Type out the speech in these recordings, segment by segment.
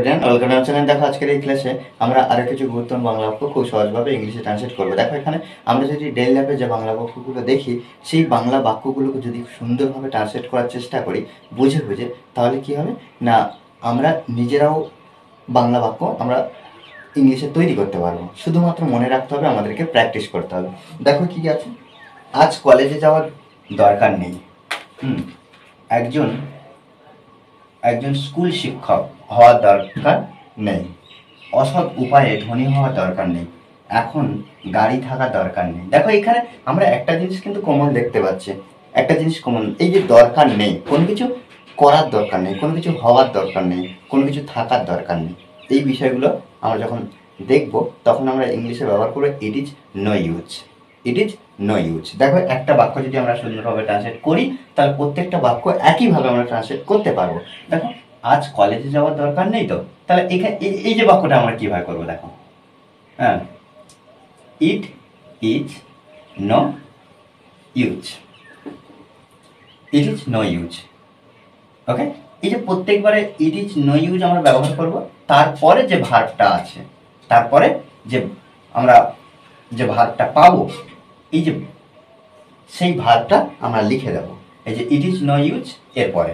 Welcome channel. দেখো আজকের এই ক্লাসে আমরা আরো কিছু গুরুত্বপূর্ণ বাংলা বাক্য খুব সহজভাবে ইংলিশে ট্রান্সলেট করবো। দেখো এখানে আমরা যদি ডেইলি লাইফে যে বাংলা বাক্যগুলো দেখি সেই বাংলা বাক্যগুলোকে যদি সুন্দরভাবে ট্রান্সলেট করার চেষ্টা করি বুঝে বুঝে, তাহলে কি হবে না আমরা নিজেরাও বাংলা বাক্য আমরা ইংলিশে তৈরি করতে পারবো। শুধুমাত্র মনে রাখতে হবে, আমাদেরকে প্র্যাকটিস করতে হবে। দেখো কি আছে, আজ কলেজে যাওয়ার দরকার নেই। একজন একজন স্কুল শিক্ষক হওয়ার দরকার নেই। অসৎ উপায়ে ধনী হওয়ার দরকার নেই। এখন গাড়ি থাকার দরকার নেই। দেখো এখানে আমরা একটা জিনিস কিন্তু কমন দেখতে পাচ্ছি, একটা জিনিস কমন, এই যে দরকার নেই, কোনো কিছু করার দরকার নেই, কোনো কিছু হওয়ার দরকার নেই, কোনো কিছু থাকার দরকার নেই। এই বিষয়গুলো আমরা যখন দেখব তখন আমরা ইংলিশে ব্যবহার করবো it is no use. It is no use. দেখো একটা বাক্য যদি আমরা সুন্দরভাবে ট্রান্সলেট করি তাহলে প্রত্যেকটা বাক্য একইভাবে আমরা ট্রান্সলেট করতে পারবো। দেখো আজ কলেজে যাওয়ার দরকার নেই, তো তাহলে এখানে এই যে বাক্যটা আমরা কিভাবে করবো দেখো, হ্যাঁ, it is no use. It is no use. Okay, এই যে প্রত্যেকবারে ইট ইজ নো ইউজ আমরা ব্যবহার করব, তারপরে যে ভার্বটা আছে, তারপরে যে আমরা যে ভার্বটা পাবো, এই যে সেই ভার্বটা আমরা লিখে দেবো এই যে ইট ইজ নো ইউজ এরপরে।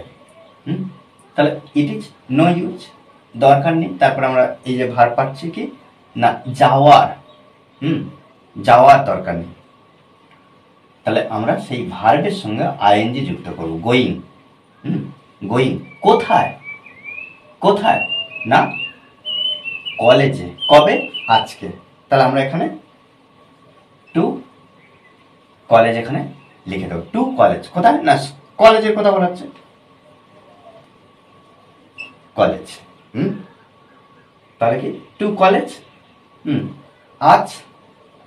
তাহলে ইট ইজ নো ইউজ দরকার নেই, তারপর আমরা এই যে ভার্ব পাচ্ছি কি না যাওয়ার, যাওয়ার দরকার নেই। তাহলে আমরা সেই ভার্বের সঙ্গে আইএনজি যুক্ত করব, গোয়িং। গোয়িং কোথায়? কোথায় না কলেজে। কবে? আজকে। তাহলে আমরা এখানে টু কলেজ এখানে লিখে দেবো। টু কলেজ কোথায় না কলেজের কথা বলা হচ্ছে, কলেজ। তাহলে কি টু কলেজ, আজ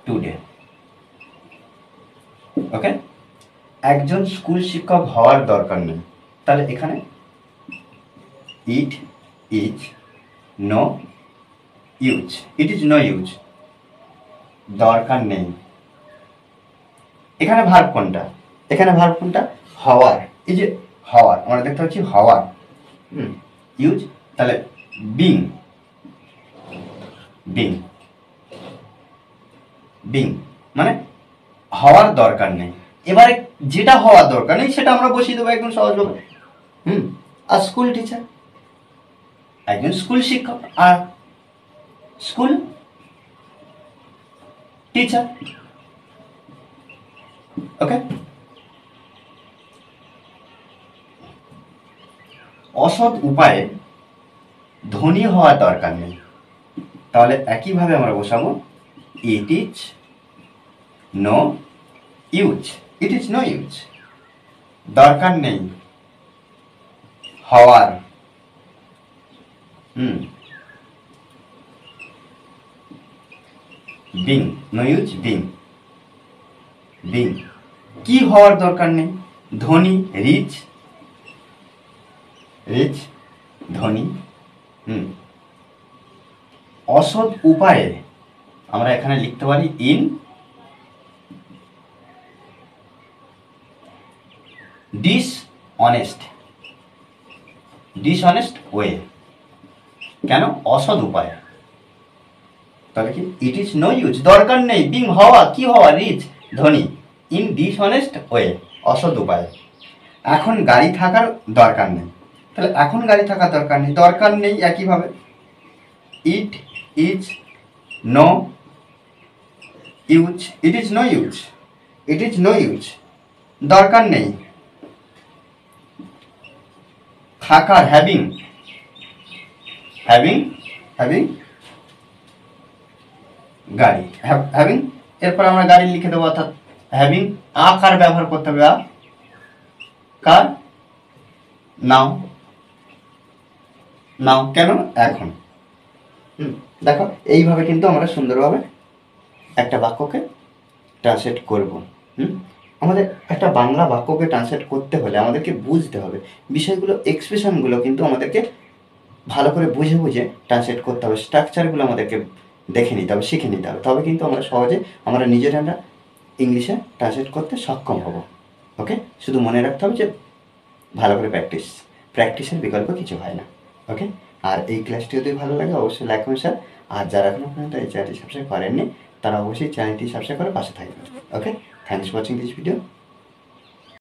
টুডে। ওকে, একজন স্কুল শিক্ষক হওয়ার দরকার নেই। তাহলে এখানে it is no use. It is no use দরকার নেই। এখানে ভার্ব কোনটা? এখানে ভার্ব কোনটা? হওয়ার। এই যে হওয়ার আমরা দেখতে পাচ্ছি হওয়ার, ইউজ। তাহলে বিং, বিং, বিং মানে হওয়ার দরকার নেই। এবারে যেটা হওয়ার দরকার নেই সেটা আমরা বসিয়ে দেবো একদম সহজভাবে। আর স্কুল টিচার, একজন স্কুল শিক্ষক আর স্কুল টিচার। ওকে, অসৎ উপায়ে ধনী হওয়ার দরকার নেই। তাহলে একইভাবে আমরা বসাবো it is no use. It is no use দরকার নেই হওয়ার। Being, no use being. Being কি হওয়ার দরকার নেই? ধনী, রিচ। রিচ ধনী। অসৎ উপায়ে আমরা এখানে লিখতে পারি ইন ডিসঅনেস্ট। Dishonest way. কেন? অসৎ উপায়। তাহলে কি ইট ইজ নো ইউজ দরকার নেই বিং হওয়া, কি হওয়া? রিচ ধনী। ইন ডিসঅনেস্ট ওয়ে অসৎ উপায়। এখন গাড়ি থাকার দরকার নেই। তাহলে এখন গাড়ি থাকার দরকার নেই, দরকার নেই একইভাবে it is no use. It is no use. It is no use দরকার নেই থাকার। হ্যাভিং, হ্যাভিং, হ্যাভিং গাড়ি। হ্যাভিং এরপর আমরা গাড়ি লিখে দেবো, অর্থাৎ হ্যাভিং কার ব্যবহার করতে হবে? কার? নাও। নাও কেন? এখন। দেখো এইভাবে কিন্তু আমরা সুন্দরভাবে একটা বাক্যকে ট্রান্সলেট করব। আমাদের একটা বাংলা বাক্যকে ট্রান্সলেট করতে হলে আমাদেরকে বুঝতে হবে বিষয়গুলো, এক্সপ্রেশনগুলো কিন্তু আমাদেরকে ভালো করে বুঝে বুঝে ট্রান্সলেট করতে হবে। স্ট্রাকচারগুলো আমাদেরকে দেখে নিতে হবে, শিখে নিতে হবে, তবে কিন্তু আমরা সহজে আমরা নিজেরা ইংলিশে ট্রান্সলেট করতে সক্ষম হব। ওকে, শুধু মনে রাখতে হবে যে ভালো করে প্র্যাকটিস, প্র্যাকটিসের বিকল্প কিছু হয় না। ওকে, আর এই ক্লাসটি যদি ভালো লাগে অবশ্যই লাইক কমেন্ট শেয়ার। আর যারা এখনো পর্যন্ত এই চ্যানেলটি সাবস্ক্রাইব করেননি তারা অবশ্যই চ্যানেলটি সাবস্ক্রাইব করে পাশে থাকবেন। Okay, thanks for watching this video.